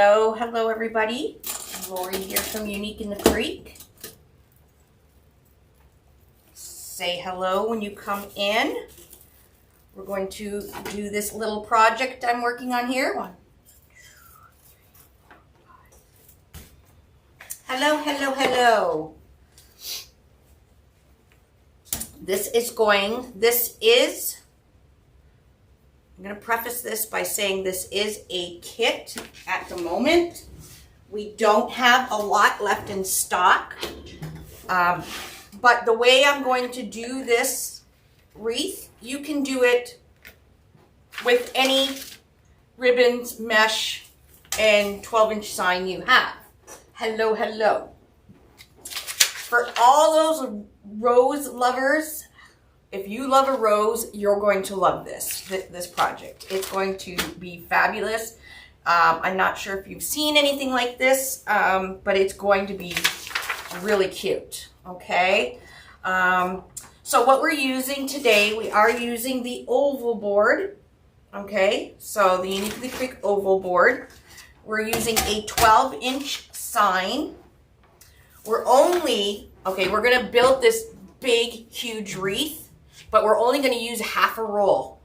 Hello everybody. Lori here from Unique in the Creek. Say hello when you come in. We're going to do this little project I'm working on here. Hello. I'm going to preface this by saying this is a kit at the moment. We don't have a lot left in stock. But the way I'm going to do this wreath, you can do it with any ribbons, mesh, and 12-inch sign you have. Hello. For all those rose lovers, if you love a rose, you're going to love this project. It's going to be fabulous. I'm not sure if you've seen anything like this, but it's going to be really cute, okay? So what we're using today, we are using the oval board, okay? So the Unique in the Creek oval board. We're using a 12-inch sign. We're going to build this big, huge wreath, but we're only going to use half a roll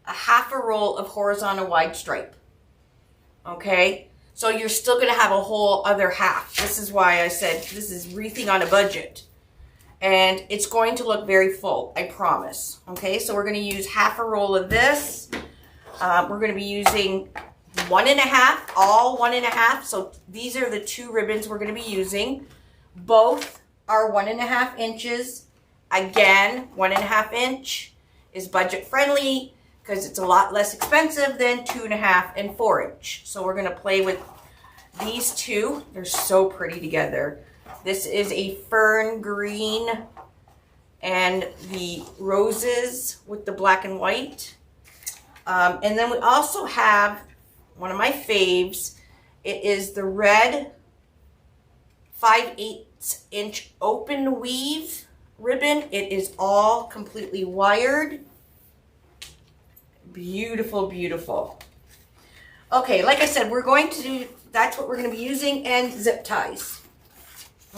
of horizontal wide stripe. Okay, so you're still going to have a whole other half. This is why I said this is wreathing on a budget, and it's going to look very full, I promise. Okay, so we're going to use half a roll of this. We're going to be using 1.5, all 1.5. So these are the two ribbons we're going to be using. Both are 1.5 inches. Again, 1.5 inch is budget friendly because it's a lot less expensive than 2.5 and 4 inch. So we're going to play with these two. They're so pretty together. This is a fern green and the roses with the black and white. And then we also have one of my faves. It is the red 5/8 inch open weave ribbon. It is all completely wired. Beautiful. Okay, like I said, that's what we're going to be using, and zip ties.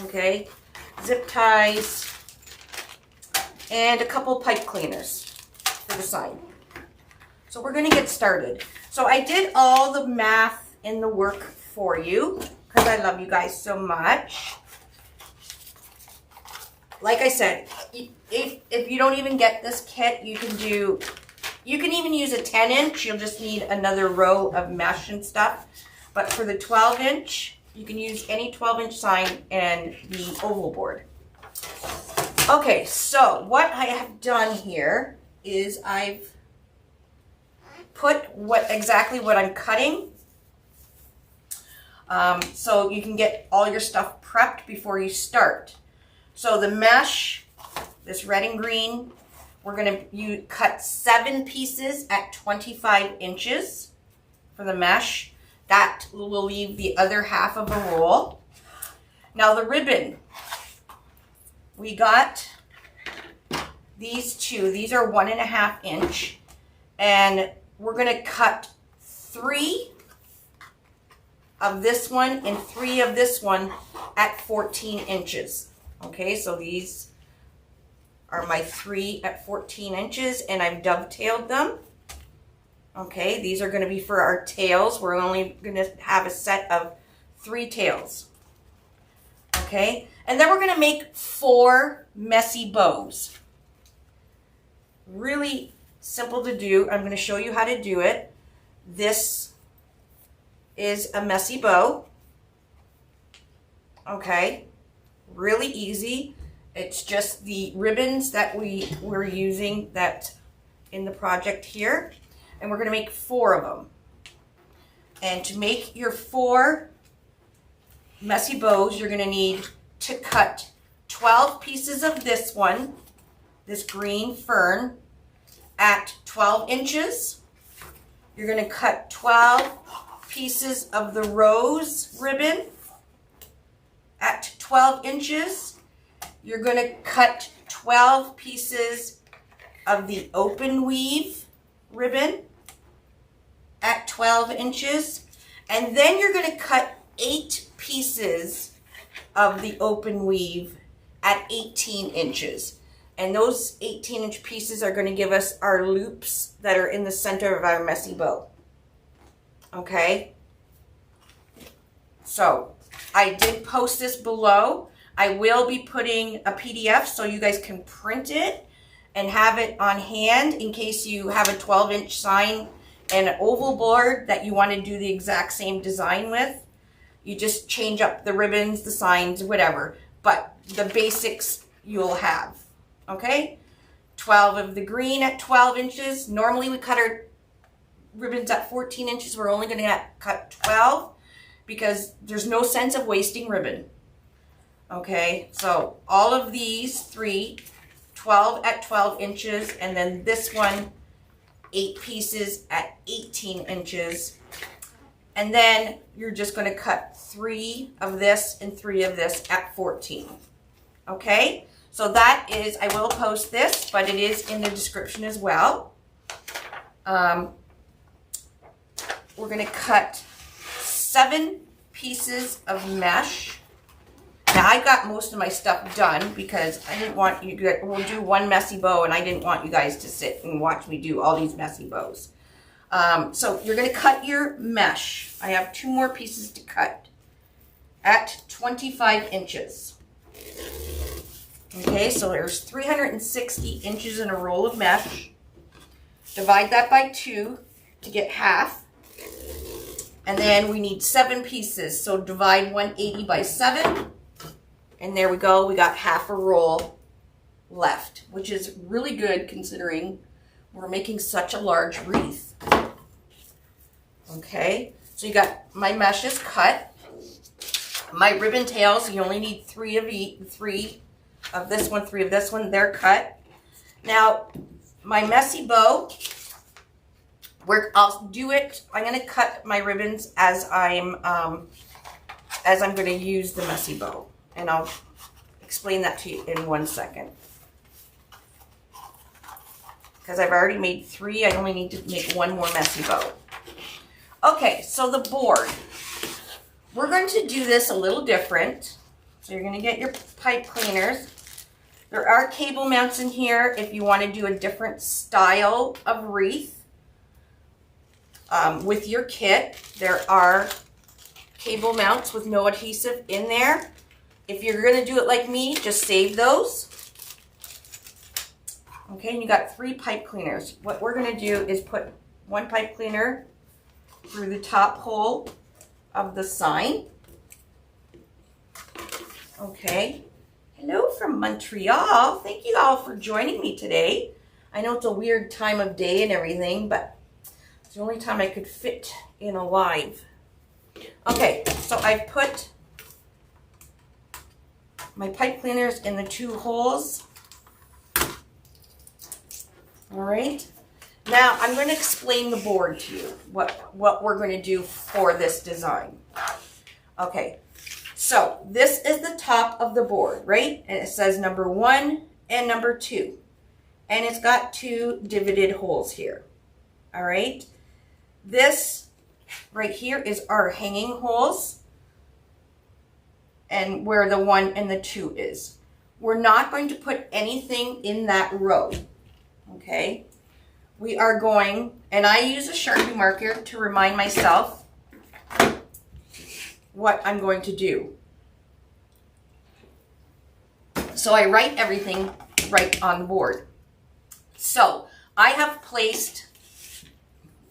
Okay, zip ties and a couple pipe cleaners for the sign. So we're going to get started. So I did all the math and the work for you because I love you guys so much. Like I said, if you don't even get this kit, you can even use a 10-inch. You'll just need another row of mesh and stuff. But for the 12-inch, you can use any 12-inch sign and the oval board. Okay, so what I have done here is I've put exactly what I'm cutting. So you can get all your stuff prepped before you start. So the mesh, this red and green, we're going to cut 7 pieces at 25 inches for the mesh. That will leave the other half of a roll. Now the ribbon, we got these two. These are 1.5 inch. And we're going to cut 3 of this one and 3 of this one at 14 inches. Okay, so these are my 3 at 14 inches, and I've dovetailed them. Okay, these are going to be for our tails. We're only going to have a set of 3 tails. Okay, and then we're going to make 4 messy bows. Really simple to do. I'm going to show you how to do it. This is a messy bow. Okay. Really easy. It's just the ribbons that we're using that in the project here, and we're going to make 4 of them. And to make your 4 messy bows, you're going to need to cut 12 pieces of this one, this green fern, at 12 inches. You're going to cut 12 pieces of the rose ribbon at 12 inches. You're going to cut 12 pieces of the open weave ribbon at 12 inches. And then you're going to cut 8 pieces of the open weave at 18 inches. And those 18-inch pieces are going to give us our loops that are in the center of our messy bow. Okay? So, I did post this below. I will be putting a PDF so you guys can print it and have it on hand in case you have a 12-inch sign and an oval board that you want to do the exact same design with. You just change up the ribbons, the signs, whatever. But the basics you'll have. Okay? 12 of the green at 12 inches. Normally we cut our ribbons at 14 inches. We're only going to cut 12 because there's no sense of wasting ribbon. Okay? So all of these 3, 12 at 12 inches, and then this one, 8 pieces at 18 inches. And then you're just going to cut 3 of this and 3 of this at 14. Okay? So that is, I will post this, but it is in the description as well. We're going to cut 7 pieces of mesh. Now, I got most of my stuff done because I didn't want you to, we'll do one messy bow, and I didn't want you guys to sit and watch me do all these messy bows. So you're going to cut your mesh. I have 2 more pieces to cut at 25 inches. Okay, so there's 360 inches in a roll of mesh. Divide that by 2 to get half. And then we need 7 pieces. So divide 180 by 7. And there we go. We got half a roll left, which is really good considering we're making such a large wreath. Okay, so you got my meshes cut. My ribbon tails, you only need 3 of each, 3 of this one, 3 of this one. They're cut. Now, my messy bow, I'll do it. I'm going to cut my ribbons as I'm going to use the messy bow, and I'll explain that to you in 1 second. Because I've already made 3, I only need to make 1 more messy bow. Okay, so the board. We're going to do this a little different. So you're going to get your pipe cleaners. There are cable mounts in here if you want to do a different style of wreath. With your kit, there are cable mounts with no adhesive in there. If you're going to do it like me, just save those. Okay, and you got 3 pipe cleaners. What we're going to do is put 1 pipe cleaner through the top hole of the sign. Okay. Hello from Montreal. Thank you all for joining me today. I know it's a weird time of day and everything, but it's the only time I could fit in a live. Okay, so I've put my pipe cleaners in the 2 holes. All right. Now, I'm going to explain the board to you, what we're going to do for this design. Okay, so this is the top of the board, right? And it says number 1 and number 2. And it's got 2 divoted holes here. All right. This right here is our hanging holes, and where the 1 and the 2 is. We're not going to put anything in that row. Okay. We are going, and I use a Sharpie marker to remind myself what I'm going to do. So I write everything right on the board. So I have placed,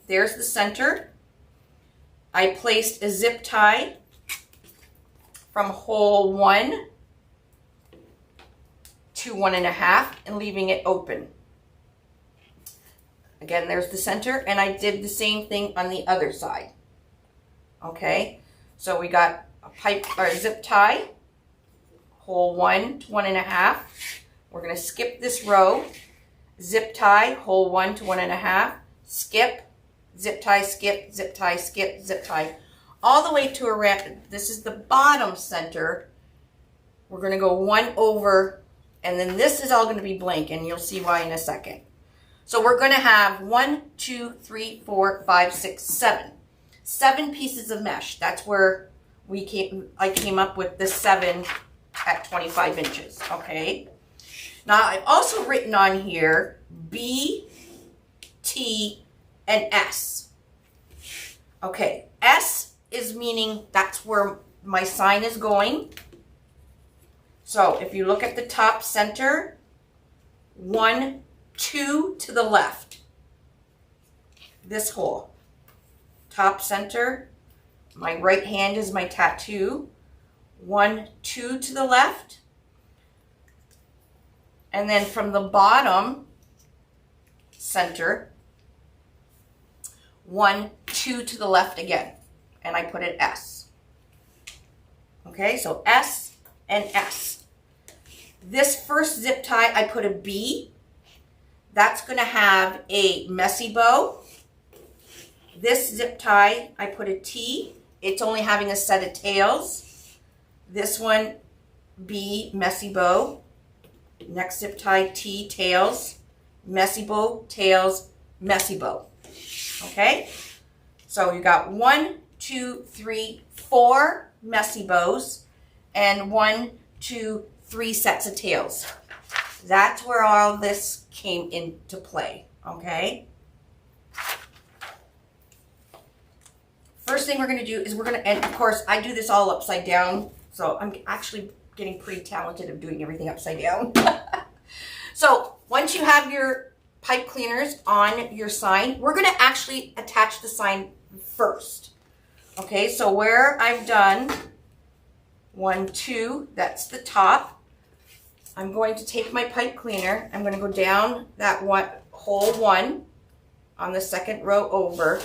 there's the center. I placed a zip tie from hole 1 to 1.5 and leaving it open. Again, there's the center, and I did the same thing on the other side. Okay, so we got a pipe or a zip tie, hole 1 to 1.5. We're going to skip this row, zip tie, hole 1 to 1.5, skip, zip tie, skip, zip tie, skip, zip tie, all the way to around. This is the bottom center. We're going to go 1 over, and then this is all going to be blank, and you'll see why in a second. So we're going to have 1, 2, 3, 4, 5, 6, 7. 7 pieces of mesh. That's where I came up with the 7 at 25 inches, okay? Now, I've also written on here B, T, and S. Okay, S is meaning that's where my sign is going. So if you look at the top center, 1, 2 to the left. This hole. Top center, my right hand is my tattoo. 1, 2 to the left. And then from the bottom center, 1, 2 to the left again. And I put it S. Okay, so S and S. This first zip tie, I put a B. That's going to have a messy bow. This zip tie, I put a T. It's only having a set of tails. This one, B, messy bow. Next zip tie, T, tails. Messy bow, tails, messy bow. Okay? So you got 1, 2, 3, 4 messy bows and 1, 2, 3 sets of tails. That's where all this came into play. Okay? First thing we're going to do is and of course I do this all upside down, so I'm actually getting pretty talented at doing everything upside down. So once you have your pipe cleaners on your sign, we're going to actually attach the sign first. Okay, so where I've done 1, 2, that's the top. I'm going to take my pipe cleaner, I'm going to go down that hole 1 on the second row over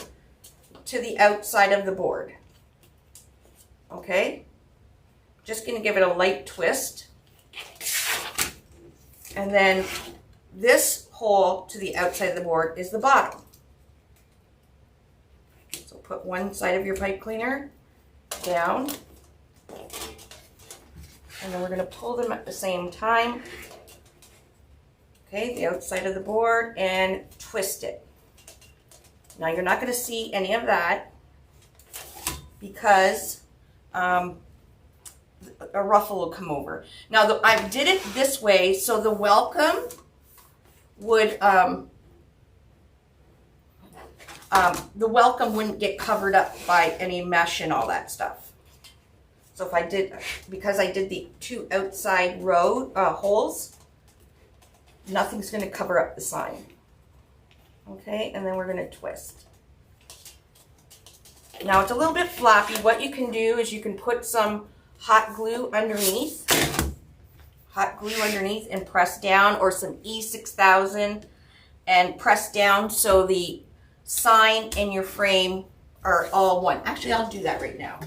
to the outside of the board. Okay, just going to give it a light twist. And then this hole to the outside of the board is the bottom. So put one side of your pipe cleaner down. And then we're going to pull them at the same time. Okay, the outside of the board, and twist it. Now you're not going to see any of that because a ruffle will come over. Now I did it this way so the welcome would wouldn't get covered up by any mesh and all that stuff. So if I did, because I did the 2 outside holes, nothing's going to cover up the sign. Okay, and then we're going to twist. Now it's a little bit floppy. What you can do is you can put some hot glue underneath. And press down, or some E6000 and press down so the sign and your frame are all one. Actually, I'll do that right now.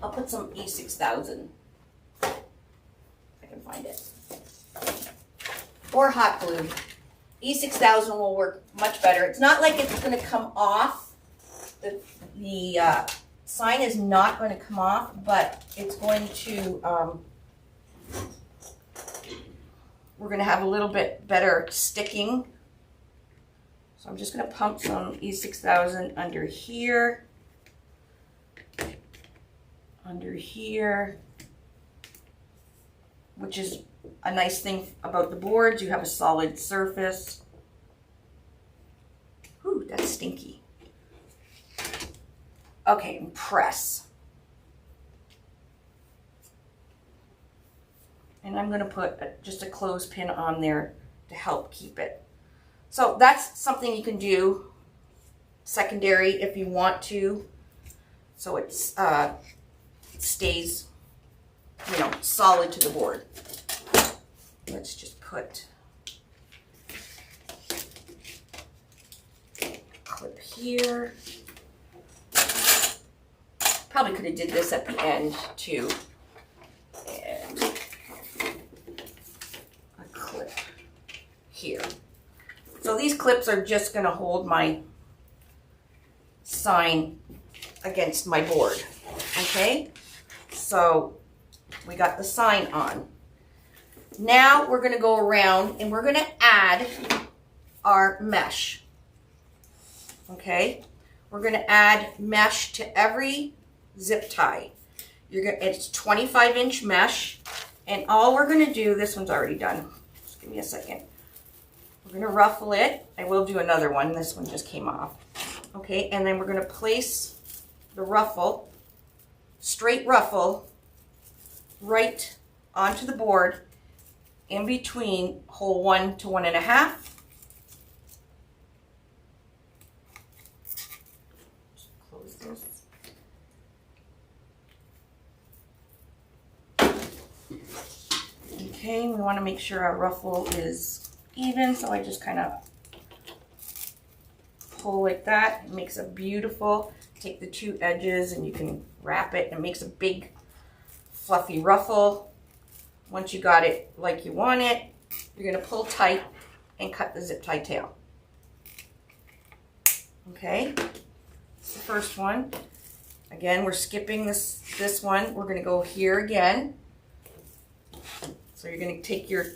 I'll put some E6000. If I can find it. Or hot glue. E6000 will work much better. It's not like it's going to come off. The sign is not going to come off, but it's going to, we're going to have a little bit better sticking. So I'm just going to pump some E6000 under here, which is a nice thing about the boards. You have a solid surface. Ooh, that's stinky. Okay, and press. And I'm going to put just a clothespin on there to help keep it. So that's something you can do secondary if you want to. So it stays, solid to the board. Let's just put a clip here. Probably could have did this at the end too. And a clip here. So these clips are just going to hold my sign against my board. Okay? So we got the sign on. Now we're going to go around and we're going to add our mesh. Okay? we're going to add mesh to every zip tie. It's 25-inch mesh, and all we're going to do, this one's already done. Just give me a second. We're going to ruffle it. I will do another one. This one just came off. Okay, and then we're going to place the ruffle, straight ruffle, right onto the board in between hole 1 to 1.5. Close this. Okay, we want to make sure our ruffle is even, so I just kind of pull like that. It makes a beautiful, take the two edges and you can wrap it, and it makes a big fluffy ruffle. Once you got it like you want it, you're going to pull tight and cut the zip tie tail. Okay, that's the first one. Again, we're skipping this one. We're going to go here again. So you're going to take your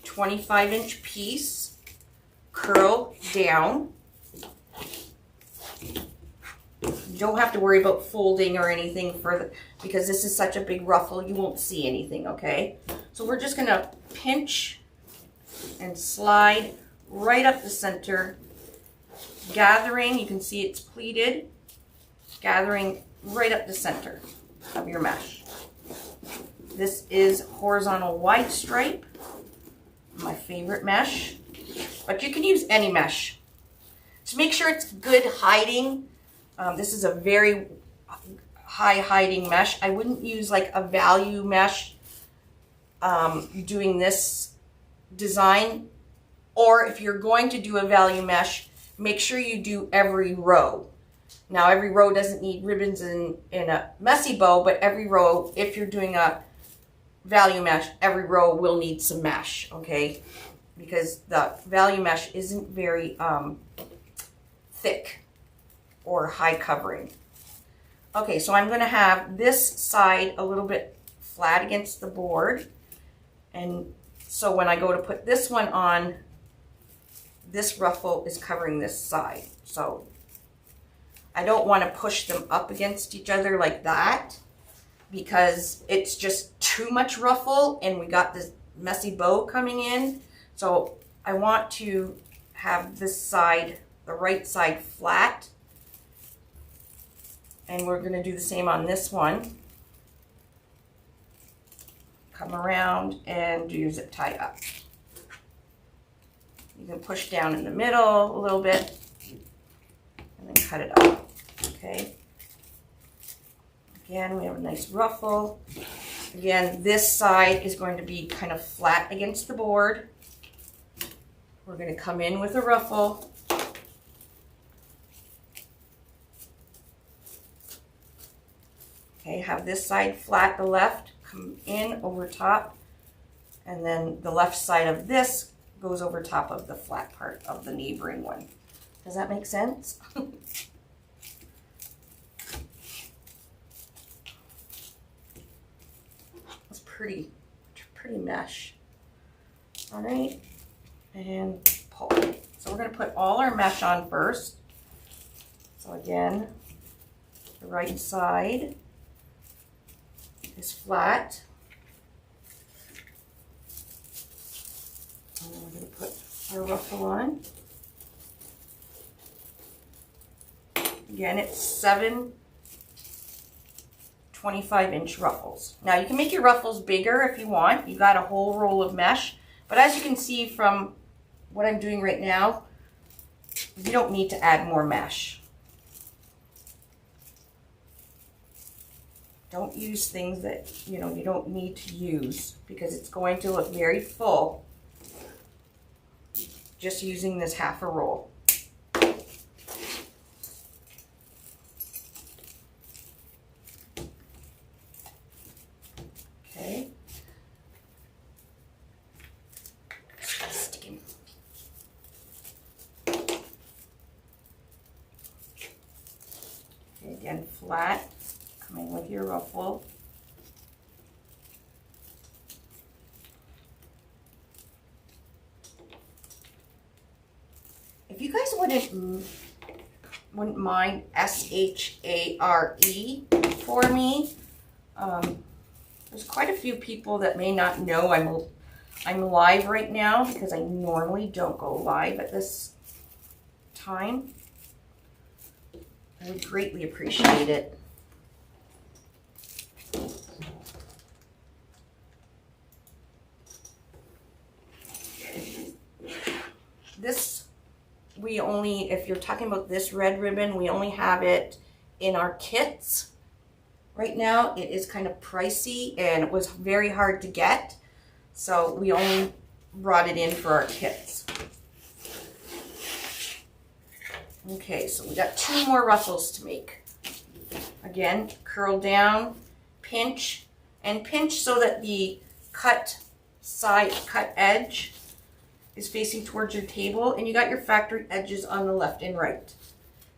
25-inch piece, curl down. You don't have to worry about folding or anything because this is such a big ruffle, you won't see anything, okay? So we're just going to pinch and slide right up the center, gathering, you can see it's pleated, gathering right up the center of your mesh. This is horizontal wide stripe, my favorite mesh, but you can use any mesh. Just make sure it's good hiding. This is a very high hiding mesh. I wouldn't use like a value mesh doing this design, or if you're going to do a value mesh, make sure you do every row. Now every row doesn't need ribbons in a messy bow, but every row, if you're doing a value mesh, every row will need some mesh, okay? Because the value mesh isn't very thick or high covering. Okay, so I'm going to have this side a little bit flat against the board, and so when I go to put this one on, this ruffle is covering this side. So I don't want to push them up against each other like that, because it's just too much ruffle and we got this messy bow coming in. So I want to have this side, the right side, flat. And we're going to do the same on this one. Come around and do your zip tie up. You can push down in the middle a little bit and then cut it up. Okay. Again, we have a nice ruffle. Again, this side is going to be kind of flat against the board. We're going to come in with a ruffle. Okay, have this side flat, the left, come in over top, and then the left side of this goes over top of the flat part of the neighboring one. Does that make sense? That's pretty mesh. All right, and pull. So we're going to put all our mesh on first. So again, the right side is flat. And then we're going to put our ruffle on. Again, it's 7 25-inch ruffles. Now you can make your ruffles bigger if you want. You got a whole roll of mesh, but as you can see from what I'm doing right now, you don't need to add more mesh. Don't use things that you don't need to use, because it's going to look very full just using this half a roll. Okay. Sticking. Okay, again, flat. Come in with your ruffle. If you guys wouldn't wouldn't mind SHARE for me. There's quite a few people that may not know I'm live right now because I normally don't go live at this time. I would greatly appreciate it. This, we only, if you're talking about this red ribbon, we only have it in our kits. Right now, it is kind of pricey and it was very hard to get. So we only brought it in for our kits. Okay, so we got 2 more ruffles to make. Again, curl down, pinch, and pinch so that the cut edge is facing towards your table, and you got your factory edges on the left and right.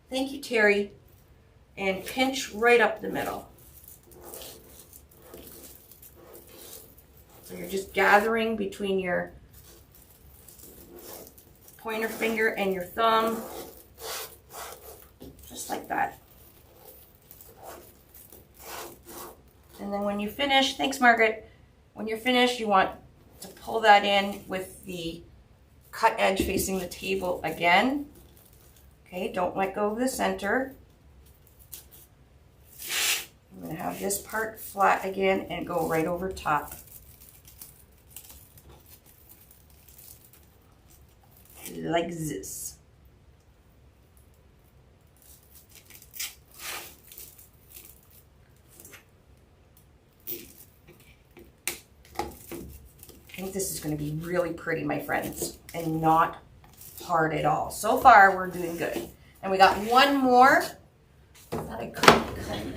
Thank you, Terry. And pinch right up the middle. So you're just gathering between your pointer finger and your thumb, just like that. And then when you finish, thanks Margaret, when you're finished, you want to pull that in with the cut edge facing the table again. Okay, don't let go of the center. I'm going to have this part flat again and go right over top. Like this. I think this is going to be really pretty, my friends, and not hard at all. So far, we're doing good. And we got 1 more. I thought I couldn't cut it.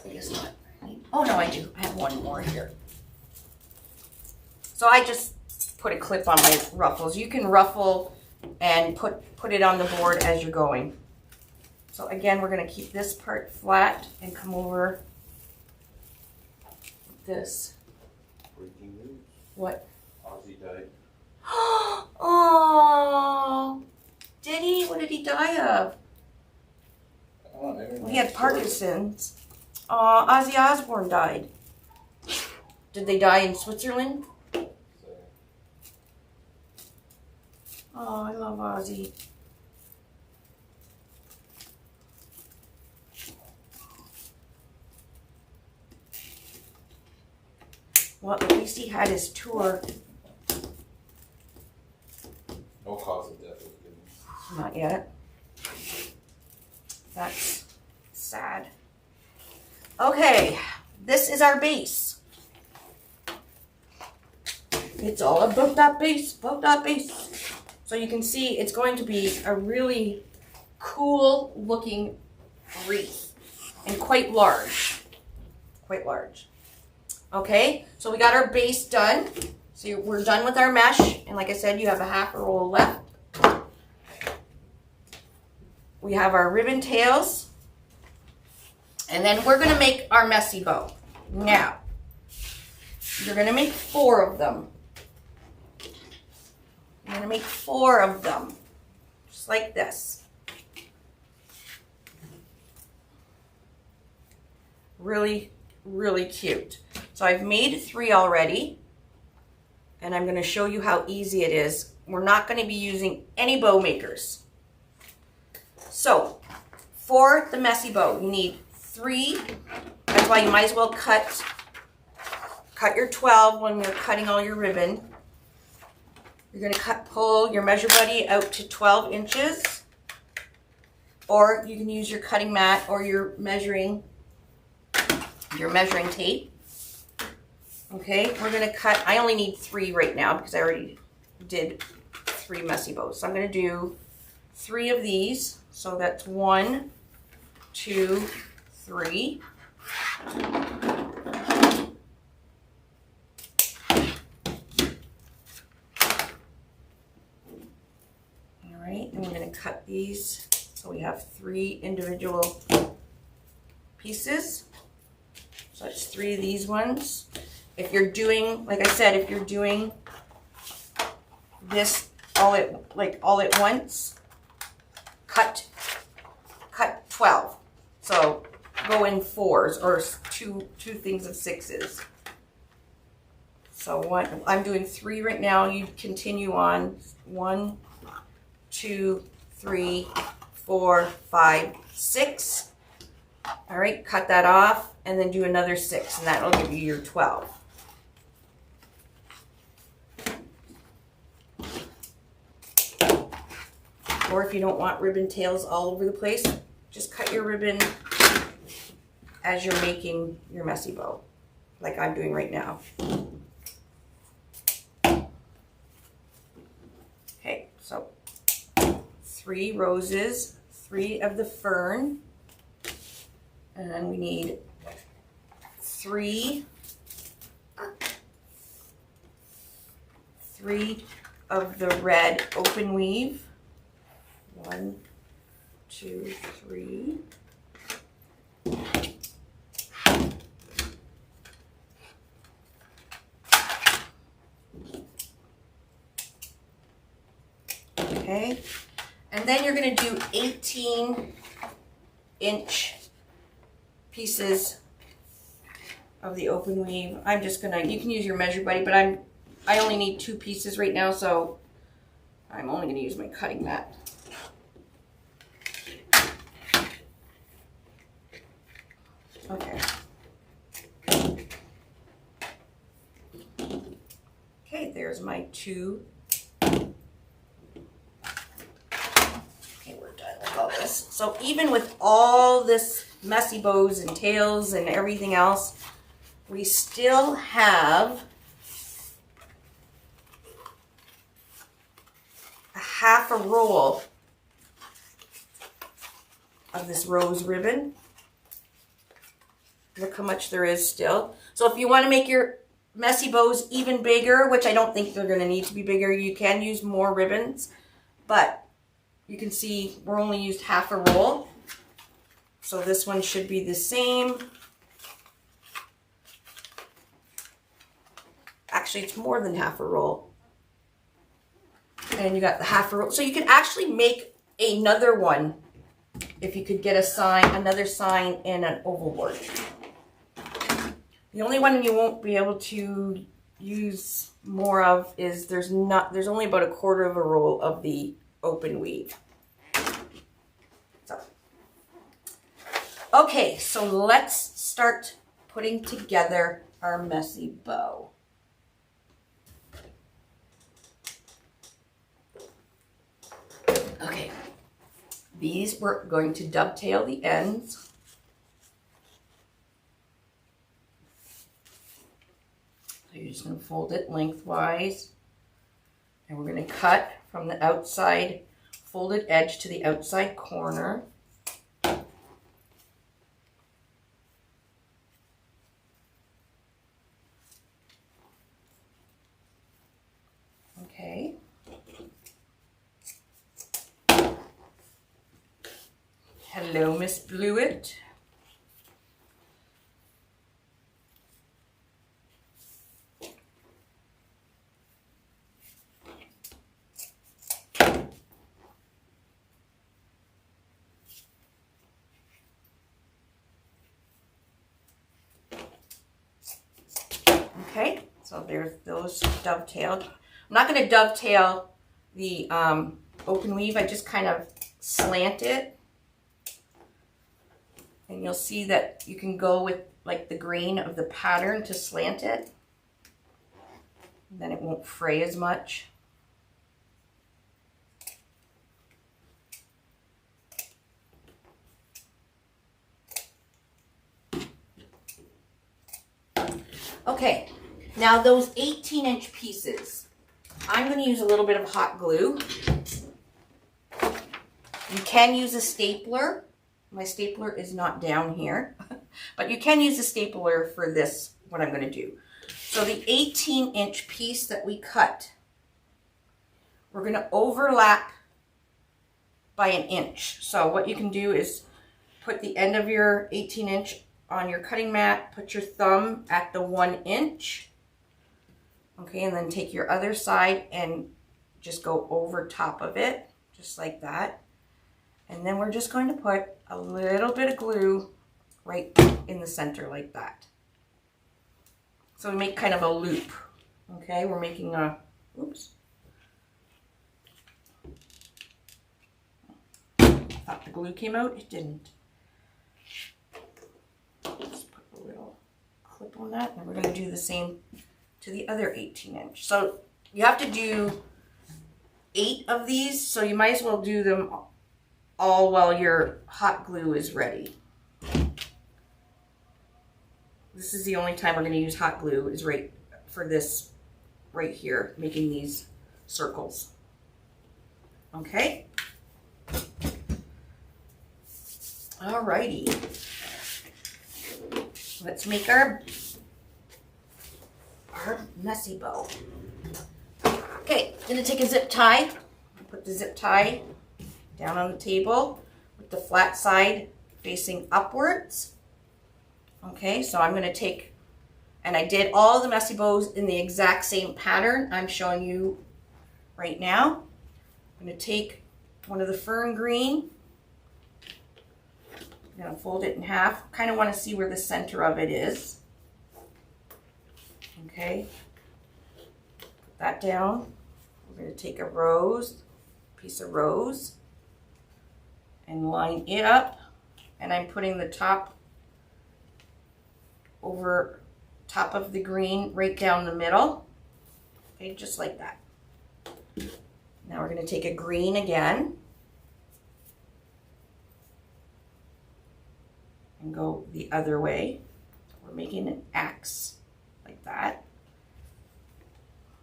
I guess not. Oh, no, I do. I have 1 more here. So I just put a clip on my ruffles. You can ruffle and put it on the board as you're going. So again, we're going to keep this part flat and come over this. Breaking news. What? Ozzy died. Oh, did he? What did he die of? Oh, He had Parkinson's. Ozzy Osbourne died. Did they die in Switzerland? Oh, I love Ozzy. Well, at least he had his tour. No cause of death was given. Not yet. That's sad. Okay, this is our base. It's all about that base, So you can see it's going to be a really cool looking wreath and quite large. Okay, so we got our base done. So we're done with our mesh. And like I said, you have a half a roll left. We have our ribbon tails. And then we're going to make our messy bow. Now, you're going to make 4 of them. I'm going to make 4 of them, just like this. Really, really cute. So I've made 3 already, and I'm going to show you how easy it is. We're not going to be using any bow makers. So, for the messy bow, you need 3. That's why you might as well cut your 12 when you're cutting all your ribbon. You're going to pull your measure buddy out to 12 inches, or you can use your cutting mat or your measuring tape. Okay, we're going to cut. I only need 3 right now because I already did 3 messy bows. So I'm going to do 3 of these. So that's 1, 2, 3. And we're going to cut these so we have 3 individual pieces. So that's 3 of these ones. If you're doing, like I said, if you're doing this all at once, cut 12. So go in 4s or two things of 6s. So I'm doing 3 right now. You continue on 1, 2, 3, 4, 5, 6. All right, cut that off and then do another 6, and that'll give you your 12. Or if you don't want ribbon tails all over the place, just cut your ribbon as you're making your messy bow, like I'm doing right now. Okay, so 3 roses, 3 of the fern, and then we need 3 of the red open weave. 1, 2, 3. Okay, and then you're going to do 18-inch pieces of the open weave. I'm just gonna, you can use your measure buddy, but I only need 2 pieces right now, so I'm only gonna use my cutting mat. Okay. Okay, there's my 2. Okay, we're done with all this. So even with all this messy bows and tails and everything else, we still have a half a roll of this rose ribbon. Look how much there is still. So if you want to make your messy bows even bigger, which I don't think they're going to need to be bigger, you can use more ribbons, but you can see we're only used half a roll. So this one should be the same. Actually, it's more than half a roll. And you got the half a roll. So you can actually make another one if you could get a sign, another sign in an oval board. The only one you won't be able to use more of is there's only about 1/4 of a roll of the open weave. So, okay, so let's start putting together our messy bow. Okay, these we're going to dovetail the ends. So you're just going to fold it lengthwise, and we're going to cut from the outside folded edge to the outside corner. Okay. Hello, Miss Blewett. Okay, so there's those dovetailed. I'm not going to dovetail the open weave. I just kind of slant it. And you'll see that you can go with like the grain of the pattern to slant it. And then it won't fray as much. Okay, now those 18-inch pieces, I'm going to use a little bit of hot glue. You can use a stapler. My stapler is not down here, but you can use a stapler for this, what I'm going to do. So the 18-inch piece that we cut, we're going to overlap by 1 inch. So what you can do is put the end of your 18-inch on your cutting mat, put your thumb at the 1 inch, okay, and then take your other side and just go over top of it, just like that. And then we're just going to put a little bit of glue right in the center like that. So we make kind of a loop. Okay, we're making a, oops. I thought the glue came out, it didn't. Just put a little clip on that, and we're going to do the same to the other 18-inch. So you have to do 8 of these, so you might as well do them all while your hot glue is ready. This is the only time we're going to use hot glue, is right for this right here, making these circles. Okay? Alrighty. Let's make our messy bow. Okay, I'm going to take a zip tie. Put the zip tie down on the table with the flat side facing upwards. Okay, so I'm going to take, and I did all the messy bows in the exact same pattern I'm showing you right now. I'm going to take one of the fern green. I'm going to fold it in half. Kind of want to see where the center of it is. Okay, put that down. We're going to take a rose, piece of rose, and line it up. And I'm putting the top over top of the green right down the middle. Okay, just like that. Now we're going to take a green again and go the other way. We're making an X like that.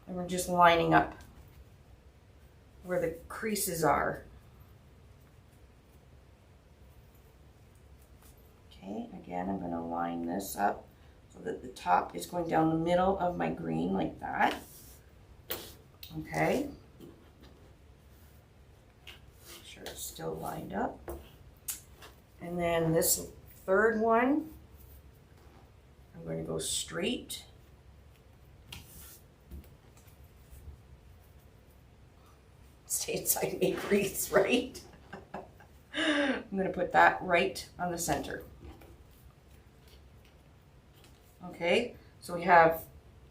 And we're just lining up where the creases are. Okay, again, I'm going to line this up so that the top is going down the middle of my green like that. Okay. Make sure it's still lined up. And then this third one, I'm going to go straight. Stay inside, make wreaths, right? I'm going to put that right on the center. Okay, so we have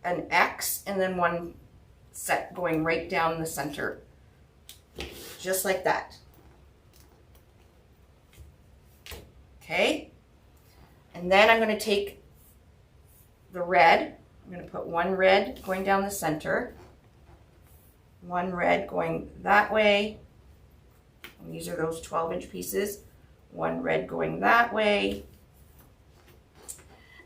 an X and then one set going right down the center, just like that. Okay, and then I'm going to take the red. I'm going to put one red going down the center, one red going that way, and these are those 12-inch pieces, one red going that way.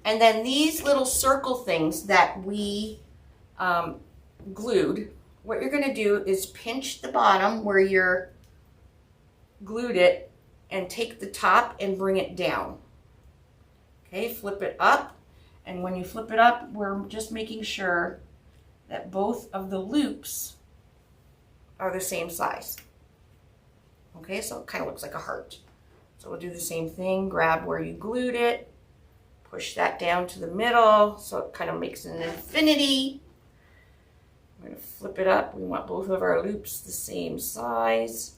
And then these little circle things that we glued, what you're going to do is pinch the bottom where you're glued it and take the top and bring it down. Okay, flip it up. And when you flip it up, we're just making sure that both of the loops are the same size. Okay, so it kind of looks like a heart. So we'll do the same thing, grab where you glued it, push that down to the middle so it kind of makes an infinity. I'm going to flip it up. We want both of our loops the same size.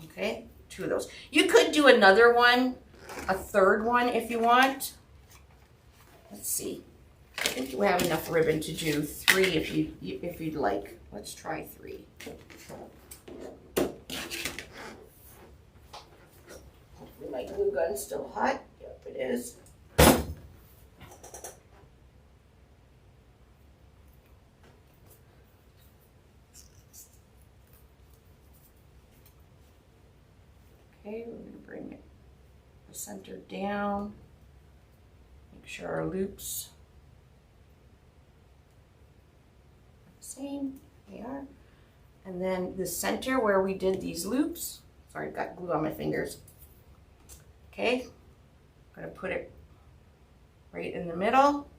Okay, 2 of those. You could do another one, a third one if you want. Let's see. I think you have enough ribbon to do 3 if you'd like. Let's try 3. My glue gun's still hot. Yep, it is. Okay, we're going to bring it the center down. Make sure our loops are the same. They are. And then the center where we did these loops. Sorry, I've got glue on my fingers. Okay, I'm going to put it right in the middle,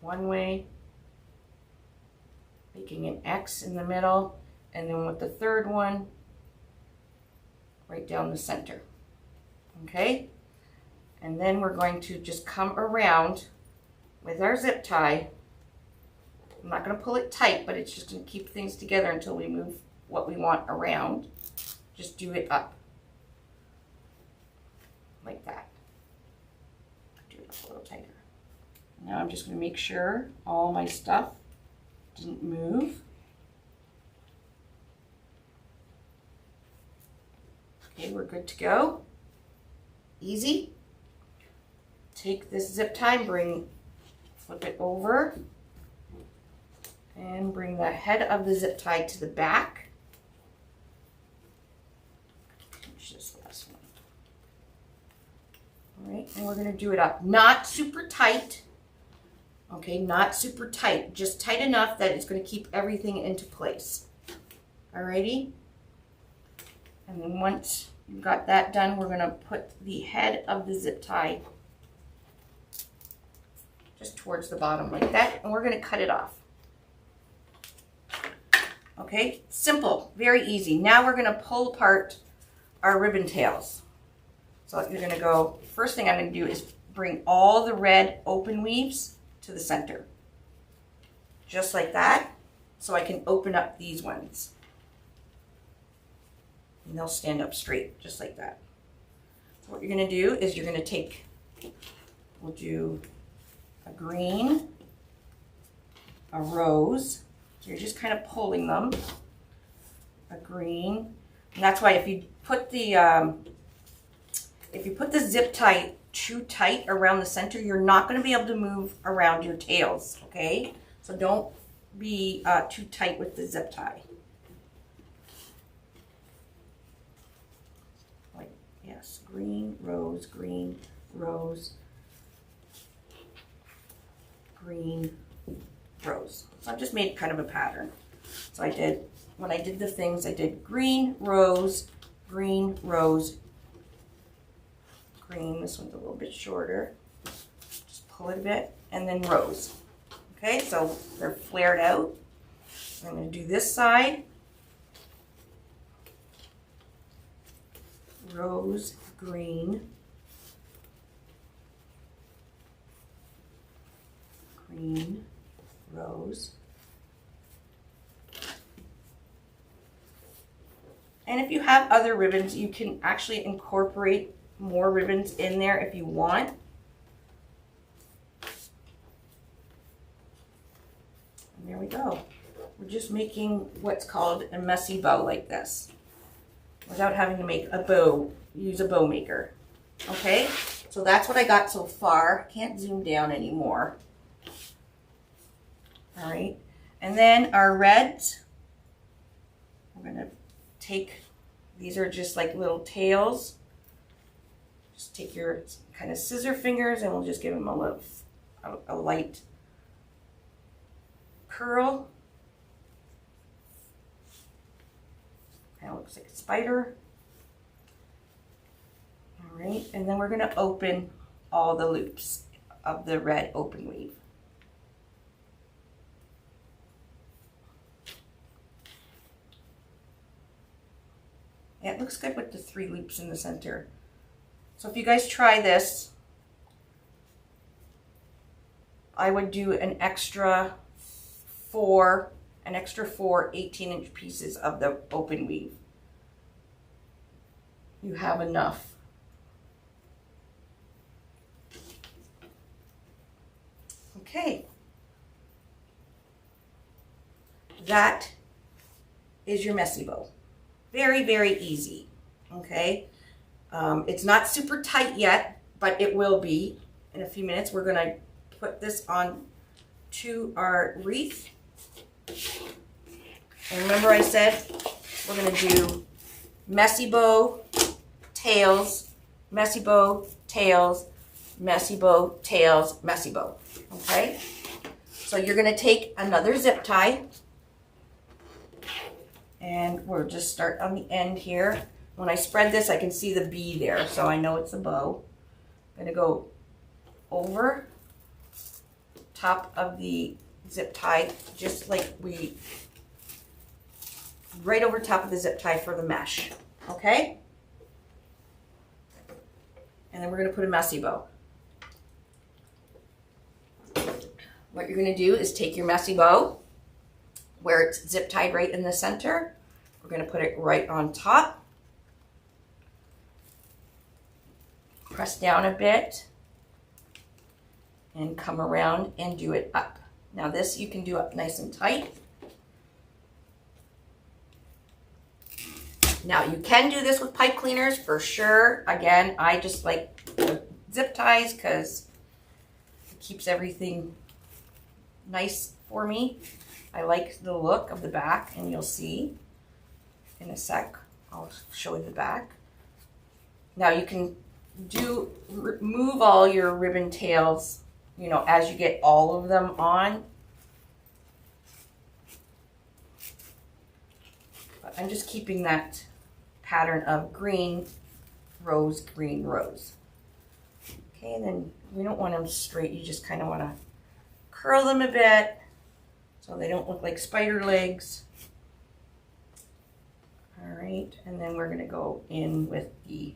one way, making an X in the middle, and then with the third one, right down the center. Okay, and then we're going to just come around with our zip tie, I'm not going to pull it tight, but it's just going to keep things together until we move what we want around. Just do it up. Like that. Do it a little tighter. Now I'm just going to make sure all my stuff didn't move. Okay, we're good to go. Easy. Take this zip tie, flip it over, and bring the head of the zip tie to the back. Finish this last one. All right, and we're going to do it up. Not super tight. Okay, not super tight. Just tight enough that it's going to keep everything into place. Alrighty? And then once you've got that done, we're going to put the head of the zip tie just towards the bottom like that, and we're going to cut it off. Okay, simple, very easy. Now we're going to pull apart our ribbon tails. So you're going to go, first thing I'm going to do is bring all the red open weaves to the center. Just like that, so I can open up these ones. And they'll stand up straight, just like that. So what you're going to do is you're going to take, we'll do a green, a rose. So you're just kind of pulling them. A green. And that's why if you put the zip tie too tight around the center, you're not going to be able to move around your tails, okay? So don't be too tight with the zip tie. Like, yes, green, rose, green, rose, green, rose. So I've just made kind of a pattern. So I did, when I did the things, I did green, rose, green, rose, green. This one's a little bit shorter. Just pull it a bit, and then rose. Okay, so they're flared out. I'm going to do this side. Rose, green, green, rose. And if you have other ribbons, you can actually incorporate more ribbons in there if you want. And there we go. We're just making what's called a messy bow like this, without having to make a bow, use a bow maker. Okay, so that's what I got so far. Can't zoom down anymore. All right, and then our reds, we're gonna take, these are just like little tails. Just take your kind of scissor fingers and we'll just give them a light curl. Kind of looks like a spider. All right, and then we're going to open all the loops of the red open weave. Yeah, it looks good with the 3 loops in the center. So if you guys try this, I would do an extra 4 18-inch pieces of the open weave. You have enough. Okay. That is your messy bow. Very, very easy. Okay. It's not super tight yet, but it will be in a few minutes. We're going to put this on to our wreath. And remember I said we're going to do messy bow, tails, messy bow, tails, messy bow, tails, messy bow. Okay? So you're going to take another zip tie, and we'll just start on the end here. When I spread this, I can see the bee there, so I know it's a bow. I'm going to go over top of the zip tie, just like right over top of the zip tie for the mesh, okay? And then we're going to put a messy bow. what you're going to do is take your messy bow, where it's zip tied right in the center. We're going to put it right on top. Press down a bit and come around and do it up. Now this you can do up nice and tight. Now you can do this with pipe cleaners for sure. Again, I just like the zip ties because it keeps everything nice for me. I like the look of the back, and you'll see in a sec. I'll show you the back. Now you can move all your ribbon tails, you know, as you get all of them on. But I'm just keeping that pattern of green, rose, green, rose. Okay, and then we don't want them straight. You just kind of want to curl them a bit so they don't look like spider legs. All right, and then we're going to go in with the,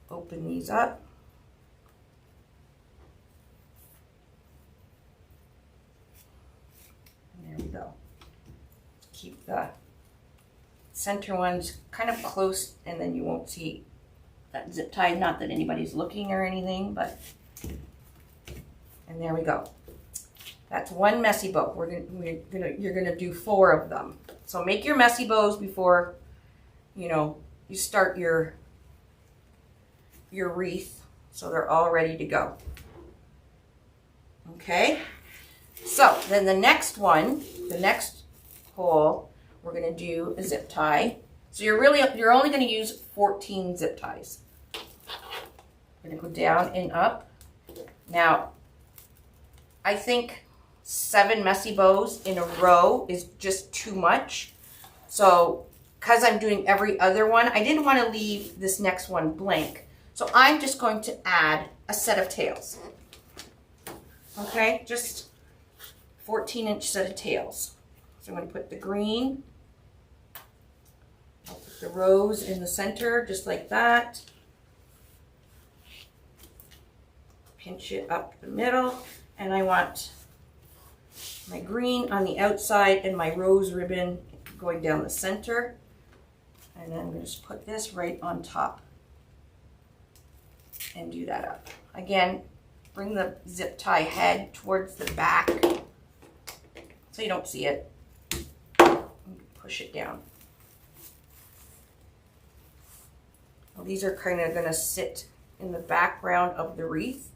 open these up. And there we go. Keep the center ones kind of close, and then you won't see that zip tie. Not that anybody's looking or anything, but, and there we go. That's one messy bow. You're gonna do 4 of them. So make your messy bows before, you know, you start your wreath, so they're all ready to go. Okay. So then the next one, the next hole, we're going to do a zip tie. So you're only going to use 14 zip ties. We're going to go down and up. Now, I think 7 messy bows in a row is just too much. So, because I'm doing every other one, I didn't want to leave this next one blank. So I'm just going to add a set of tails. Okay, just 14-inch set of tails. So I'm going to put the green. I'll put the rose in the center, just like that. Pinch it up the middle. And I want my green on the outside and my rose ribbon going down the center. And then I'm going to just put this right on top and do that up. Again, bring the zip tie head towards the back so you don't see it. Push it down. Well, these are kind of going to sit in the background of the wreath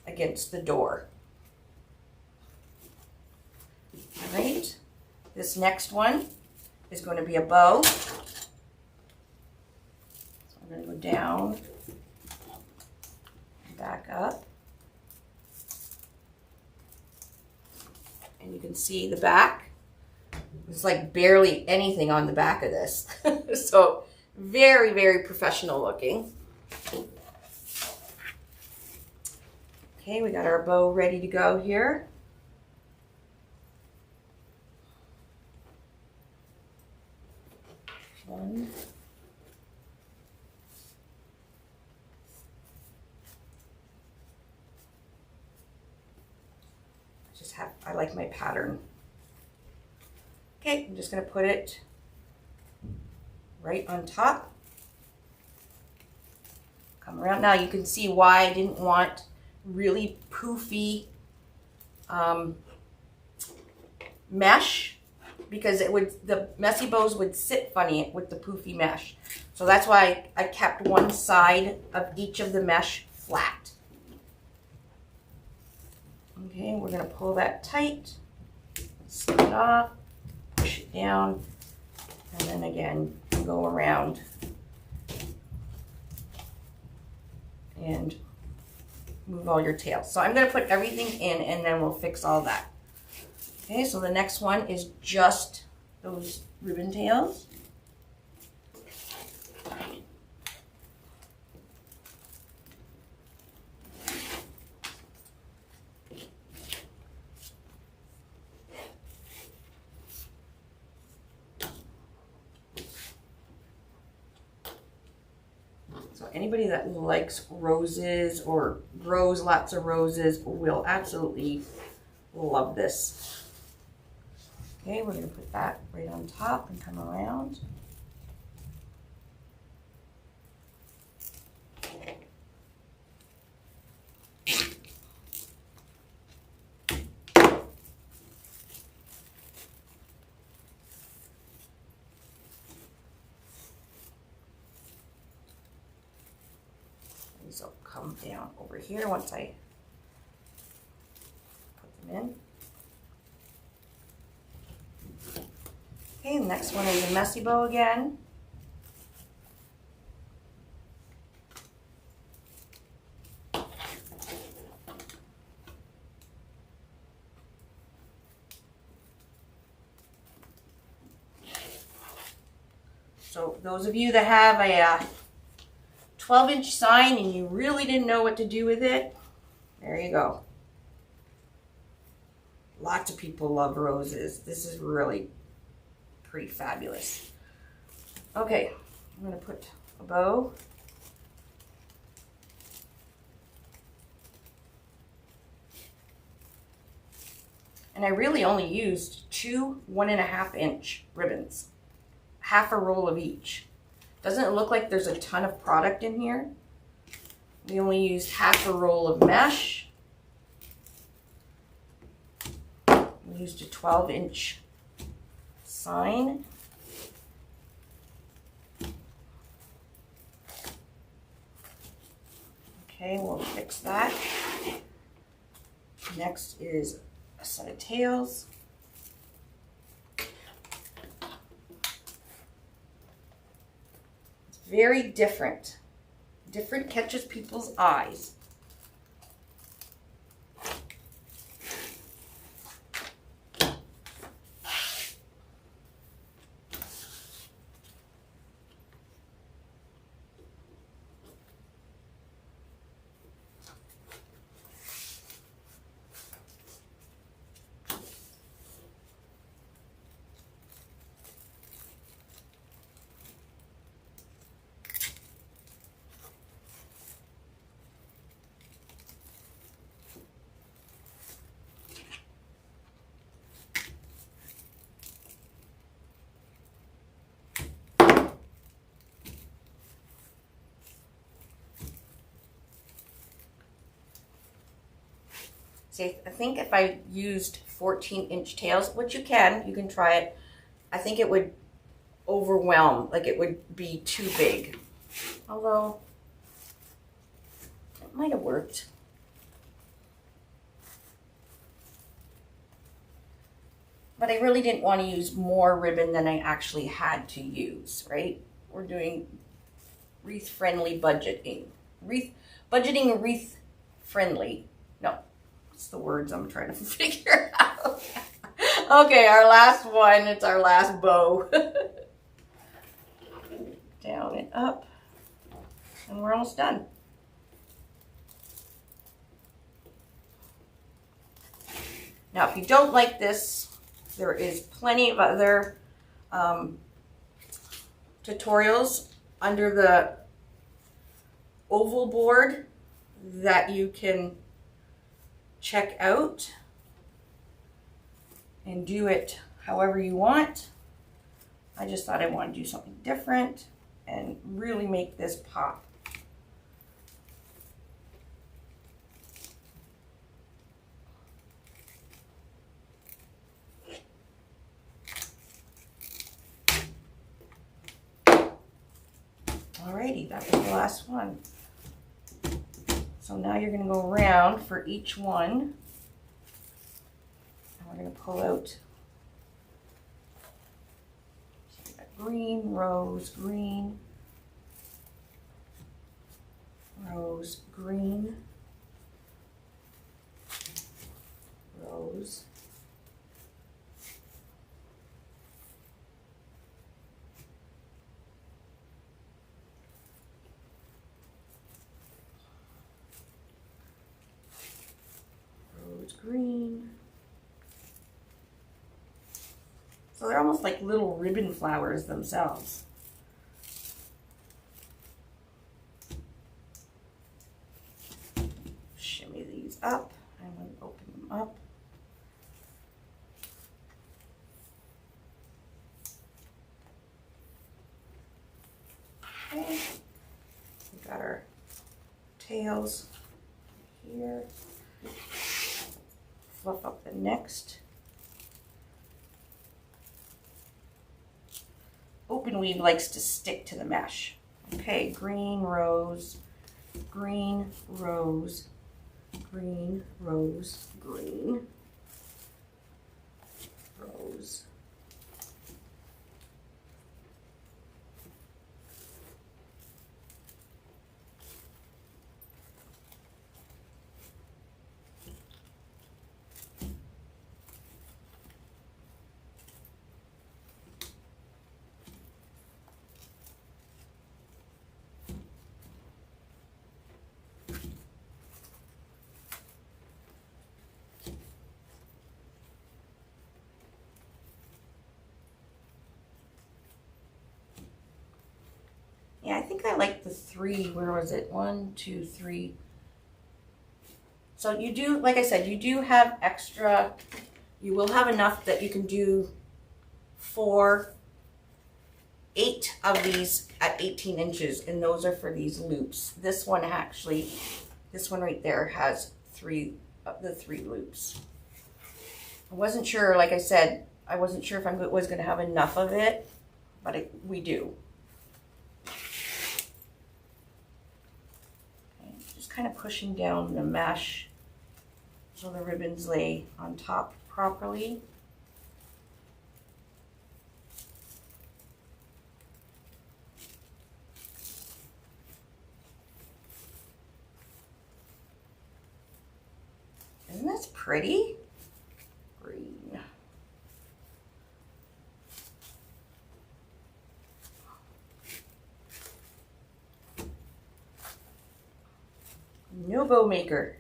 against the door. All right, this next one is going to be a bow. So I'm going to go down, back up, and you can see the back. There's like barely anything on the back of this. So very, very professional looking. Okay, we got our bow ready to go here. One. I like my pattern. Okay, I'm just going to put it right on top. Come around. Now you can see why I didn't want really poofy mesh, because the messy bows would sit funny with the poofy mesh. So that's why I kept one side of each of the mesh flat. Okay, we're going to pull that tight, slip it off, push it down, and then again go around and move all your tails. So I'm going to put everything in, and then we'll fix all that. Okay, so the next one is just those ribbon tails. So anybody that likes roses or grows lots of roses will absolutely love this. Okay, we're going to put that right on top and come around. These will come down over here once I put them in. Okay, the next one is a messy bow again. So those of you that have a 12-inch sign and you really didn't know what to do with it, there you go. Lots of people love roses. This is really pretty fabulous. Okay, I'm going to put a bow. And I really only used 2 1.5-inch ribbons. Half a roll of each. Doesn't it look like there's a ton of product in here? We only used half a roll of mesh. We used a 12-inch sign. Okay, we'll fix that. Next is a set of tails. It's very different. Different catches people's eyes. See, I think if I used 14-inch tails, which you can try it, I think it would overwhelm, like it would be too big. Although, it might have worked. But I really didn't want to use more ribbon than I actually had to use, right? We're doing wreath-friendly budgeting. Budgeting wreath-friendly. No. It's the words I'm trying to figure out. Okay, our last one. It's our last bow. Down and up. And we're almost done. Now, if you don't like this, there is plenty of other tutorials under the oval board that you can check out and do it however you want. I just thought I wanted to do something different and really make this pop. Alrighty, that was the last one. So now you're going to go around for each one. And we're going to pull out, so we got green, rose, green, rose, green, rose, green. So they're almost like little ribbon flowers themselves. Shimmy these up. I'm going to open them up. tails here. Fluff up the next. Open weave likes to stick to the mesh. Okay, green, rose, green, rose, green, rose, green, rose. Yeah, I think I like the 3. Where was it? 1, 2, 3. So you do, like I said, you do have extra. You will have enough that you can do 8 of these at 18 inches, and those are for these loops. This one actually, this one right there has 3 of the 3 loops. I wasn't sure, like I said, I wasn't sure if I was going to have enough of it, but we do. Okay, just kind of pushing down the mesh so the ribbons lay on top properly. Isn't this pretty? Green. No bow maker.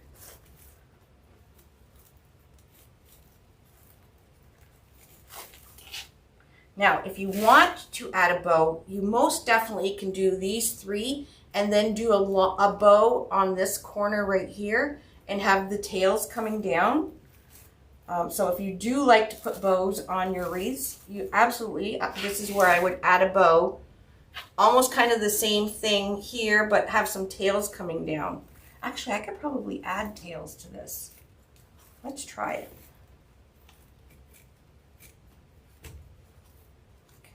Now, if you want to add a bow, you most definitely can do these 3 and then do a bow on this corner right here and have the tails coming down. So if you do like to put bows on your wreaths, you absolutely, this is where I would add a bow. Almost kind of the same thing here, but have some tails coming down. Actually, I could probably add tails to this. Let's try it.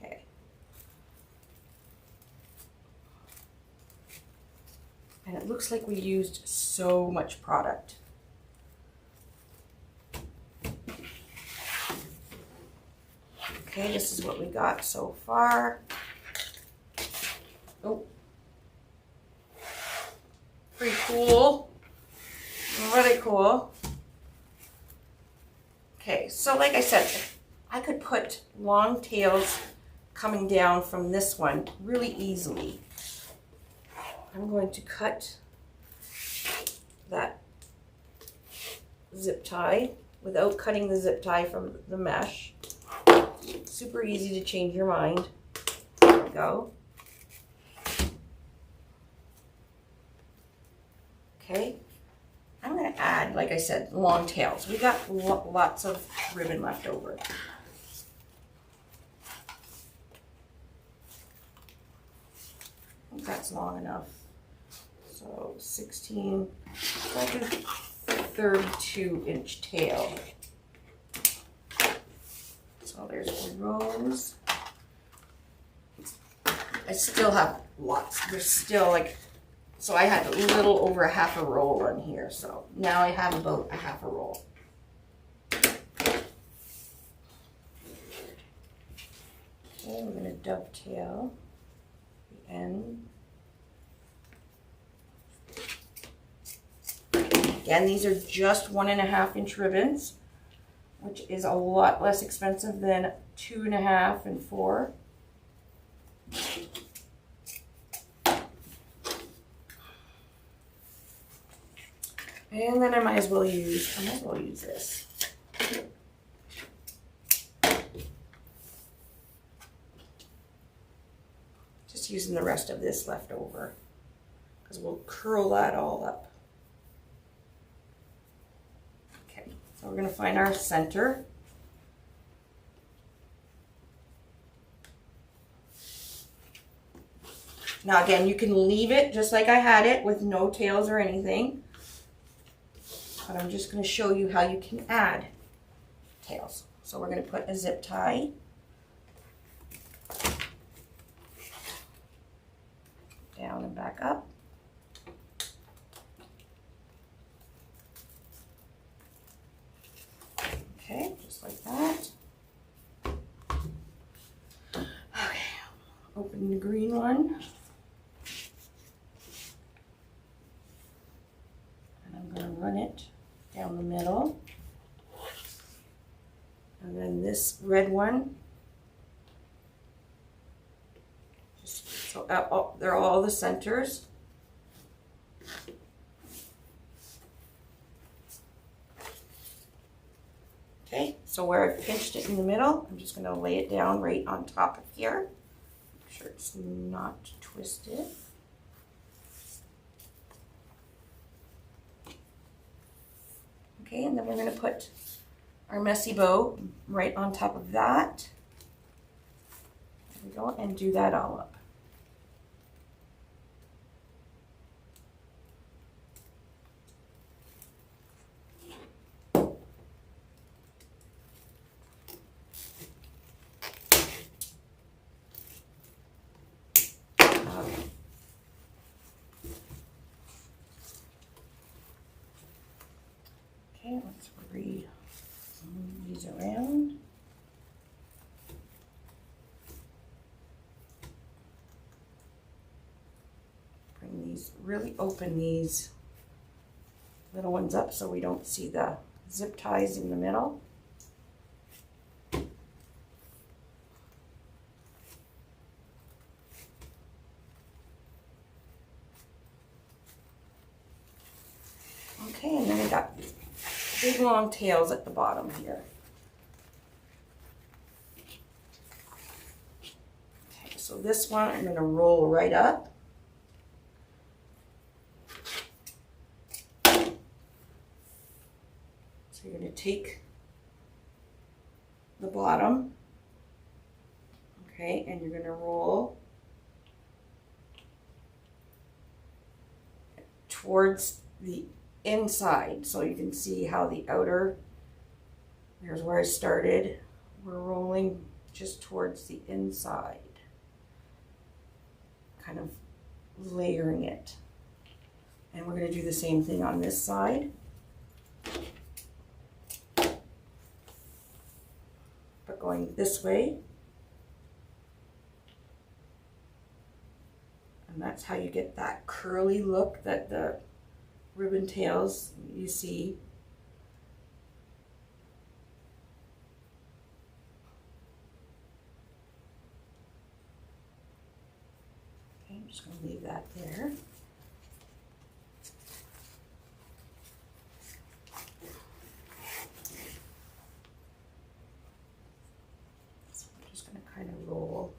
Okay. And it looks like we used so much product. Okay, this is what we got so far. Oh. Pretty cool. Really cool. Okay, so like I said, I could put long tails coming down from this one really easily. I'm going to cut that zip tie without cutting the zip tie from the mesh. Super easy to change your mind. There we go. Okay, I'm going to add, like I said, long tails. We got lots of ribbon left over. I think that's long enough. So 16, so I do 32-inch tail. So there's the rose. I still have lots. There's still like, so I had a little over a half a roll on here. So now I have about a half a roll. Okay, we're going to dovetail the end. Again, these are just 1.5-inch ribbons, which is a lot less expensive than 2.5 and 4. And then I might as well use this. Just using the rest of this left over, because we'll curl that all up. Okay, so we're going to find our center. Now again, you can leave it just like I had it with no tails or anything. But I'm just going to show you how you can add tails. So we're going to put a zip tie. Down and back up. Okay, just like that. Okay, open the green one. And I'm going to run it down the middle. And then this red one. Just so they're all the centers. Okay, so where I've pinched it in the middle, I'm just going to lay it down right on top of here. Make sure it's not twisted. Okay, and then we're going to put our messy bow right on top of that. There we go, and do that all up. Okay, let's move these around. Bring these, really open these little ones up so we don't see the zip ties in the middle. Okay, and then we got big long tails at the bottom here. Okay, so this one I'm going to roll right up. So you're going to take the bottom, okay, and you're going to roll towards the inside, so you can see how the outer, there's where I started, we're rolling just towards the inside, kind of layering it. And we're going to do the same thing on this side, but going this way. And that's how you get that curly look that the ribbon tails you see. Okay, I'm just going to leave that there. So I'm just going to kind of roll.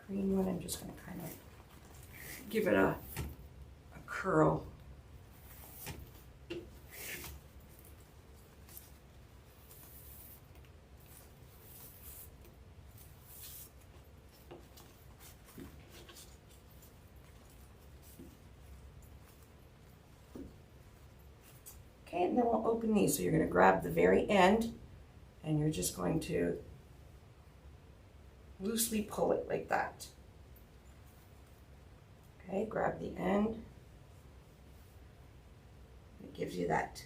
Green one, I'm just going to kind of give it a curl. Okay, and then we'll open these. So you're going to grab the very end and you're just going to loosely pull it like that. Okay, grab the end. It gives you that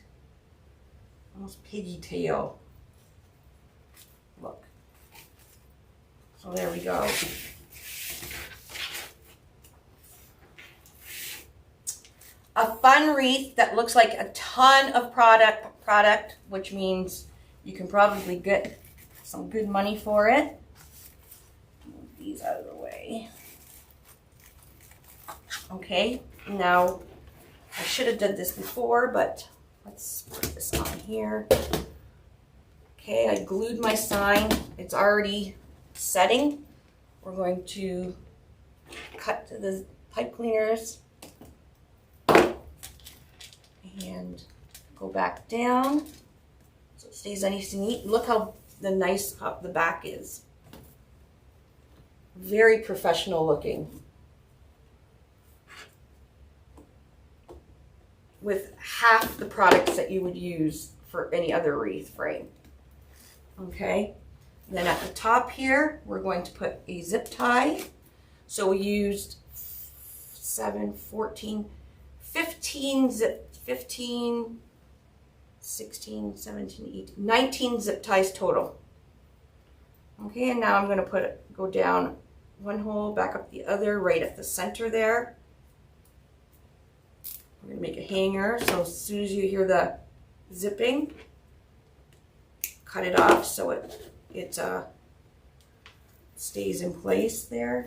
almost piggy tail look. So there we go. A fun wreath that looks like a ton of product, which means you can probably get some good money for it. Move these out of the way. Okay, now I should have done this before, but let's put this on here. Okay, I glued my sign. It's already setting. We're going to cut to the pipe cleaners And go back down so it stays nice and neat. Look how nice the back is. Very professional looking. With half the products that you would use for any other wreath frame. Okay, then at the top here, we're going to put a zip tie. So we used 7, 14, 15 zip, 15, 16, 17, 18, 19 zip ties total. Okay, and now I'm going to go down one hole, back up the other, right at the center there. We're going to make a hanger, so as soon as you hear the zipping, cut it off so it stays in place there.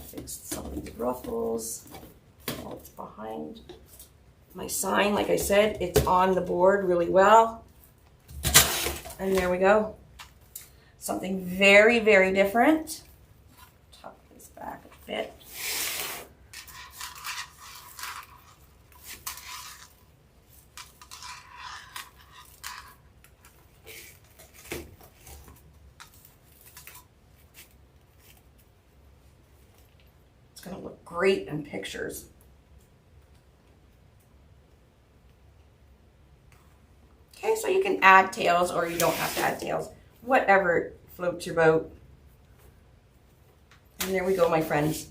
Fix some of the ruffles. Oh, it's behind my sign. Like I said, it's on the board really well. And there we go. Something very, very different. Tuck this back a bit. It's going to look great in pictures. Okay, so you can add tails or you don't have to add tails. Whatever floats your boat. And there we go, my friends.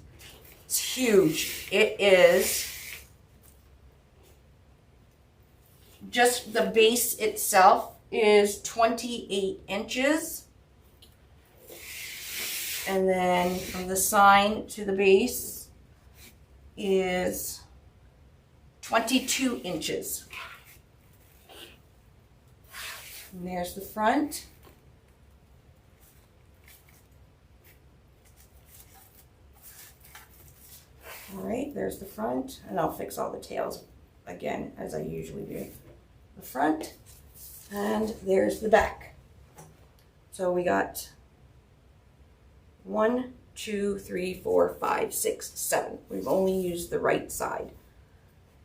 It's huge. It is just the base itself is 28 inches. And then from the sign to the base is 22 inches. And there's the front. All right, there's the front, and I'll fix all the tails again as I usually do. The front, and there's the back. So we got 1, 2, 3, 4, 5, 6, 7. We've only used the right side.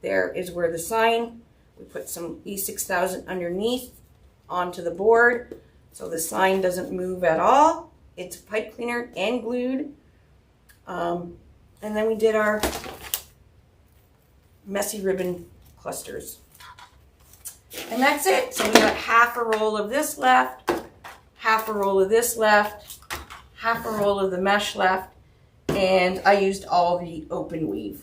There is where the sign, we put some E6000 underneath onto the board so the sign doesn't move at all. It's pipe cleaner and glued. And then we did our messy ribbon clusters. And that's it. So we got half a roll of this left, half a roll of this left, half a roll of the mesh left, and I used all the open weave.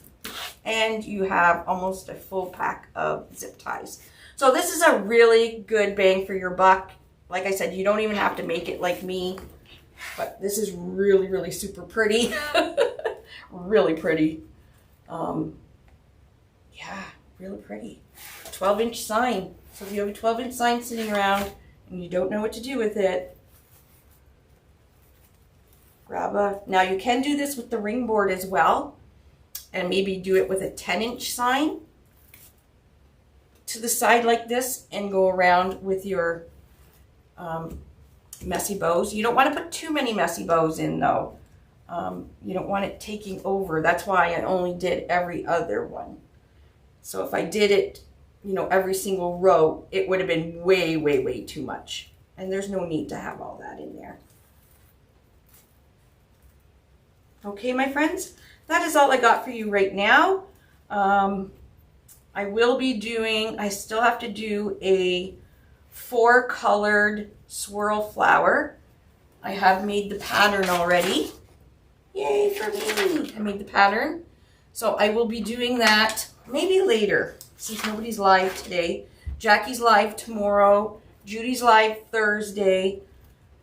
And you have almost a full pack of zip ties. So this is a really good bang for your buck. Like I said, you don't even have to make it like me, but this is really, really super pretty. Really pretty. Yeah, really pretty. 12-inch sign. So if you have a 12-inch sign sitting around and you don't know what to do with it, grab a... Now you can do this with the ring board as well, and maybe do it with a 10-inch sign to the side like this and go around with your messy bows. You don't want to put too many messy bows in though. You don't want it taking over. That's why I only did every other one. So if I did it, you know, every single row, it would have been way, way, way too much. And there's no need to have all that in there. Okay, my friends, that is all I got for you right now. I will be doing, I still have to do a 4-colored swirl flower. I have made the pattern already. Yay for me! I made the pattern. So I will be doing that maybe later, since nobody's live today. Jackie's live tomorrow. Judy's live Thursday.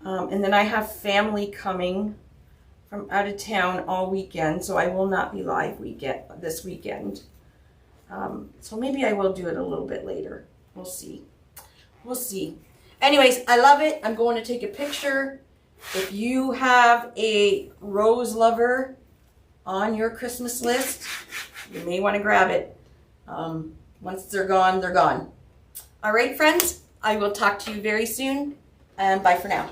And then I have family coming from out of town all weekend, so I will not be live this weekend. So maybe I will do it a little bit later. We'll see. We'll see. Anyways, I love it. I'm going to take a picture. If you have a rose lover on your Christmas list, you may want to grab it. Once they're gone, they're gone. All right, friends, I will talk to you very soon, and bye for now.